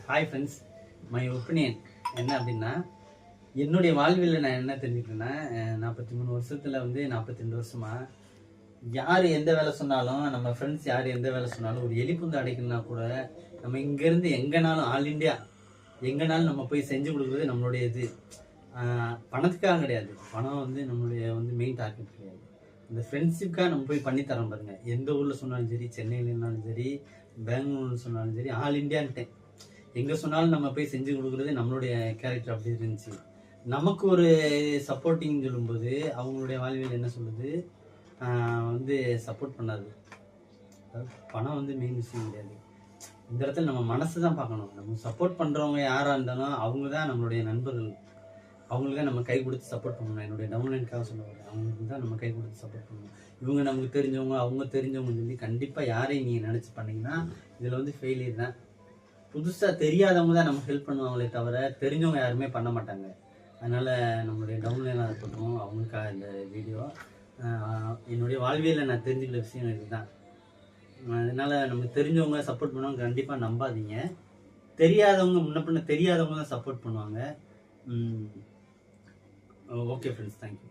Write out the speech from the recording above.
Hi friends, my opinion என்ன அப்படின்னா, என்னுடைய வாழ்வில் நான் என்ன தெரிஞ்சுக்கிறேன்னா, 43 வருஷத்தில் வந்து 42 வருஷமாக யார் எந்த வேலை சொன்னாலும், நம்ம ஃப்ரெண்ட்ஸ் யார் எந்த வேலை சொன்னாலும், ஒரு எலிப்புந்து அடைக்கணும்னா கூட நம்ம இங்கேருந்து எங்கேனாலும் ஆல் இண்டியா எங்கேனாலும் நம்ம போய் செஞ்சு கொடுக்குறது நம்மளுடைய இது. பணத்துக்காக கிடையாது. பணம் வந்து நம்மளுடைய வந்து மெயின் டார்கெட் கிடையாது. இந்த ஃப்ரெண்ட்ஷிப்காக நம்ம போய் பண்ணித்தரோம் பாருங்க. எந்த ஊரில் சொன்னாலும் சரி, சென்னையில் இருந்தாலும் சரி, பெங்களூர்னு சொன்னாலும் சரி, ஆல் இண்டியான்ட்டேன் எங்கே சொன்னாலும் நம்ம போய் செஞ்சு கொடுக்குறது நம்மளுடைய கேரக்டர் அப்படி இருந்துச்சு. நமக்கு ஒரு சப்போர்ட்டிங் சொல்லும்போது அவங்களுடைய வாழ்வியல் என்ன சொல்லுது, வந்து சப்போர்ட் பண்ணாது. பணம் வந்து மெயின் விஷயம் கிடையாது. இந்த இடத்துல நம்ம மனசு தான் பார்க்கணும். நம்ம சப்போர்ட் பண்ணுறவங்க யாராக இருந்தாலும் அவங்க தான் நம்மளுடைய நண்பர்கள். அவங்களுக்கு தான் நம்ம கை கொடுத்து சப்போர்ட் பண்ணணும். என்னுடைய டவுன்லைனுக்காக சொல்லுவாங்க, அவங்களுக்கு தான் நம்ம கை கொடுத்து சப்போர்ட் பண்ணணும். இவங்க நமக்கு தெரிஞ்சவங்க, அவங்க தெரிஞ்சவங்கன்னு சொல்லி கண்டிப்பாக யாரையும் நீங்கள் நினச்சி பண்ணிங்கன்னா இதில் வந்து ஃபெயிலியர் தான். புதுசாக தெரியாதவங்க தான் நமக்கு ஹெல்ப் பண்ணுவாங்களே தவிர தெரிஞ்சவங்க யாருமே பண்ண மாட்டாங்க. அதனால் நம்மளுடைய டவுன்லைனாக இருக்கட்டும், அவங்களுக்காக இந்த வீடியோ. என்னுடைய வாழ்வியலில் நான் தெரிஞ்சுக்கிற விஷயம் இதுதான். அதனால் நமக்கு தெரிஞ்சவங்க சப்போர்ட் பண்ணுவாங்க, கண்டிப்பாக நம்பாதீங்க. தெரியாதவங்க முன்ன பின்ன தெரியாதவங்க தான் சப்போர்ட் பண்ணுவாங்க. Okay friends, thank you.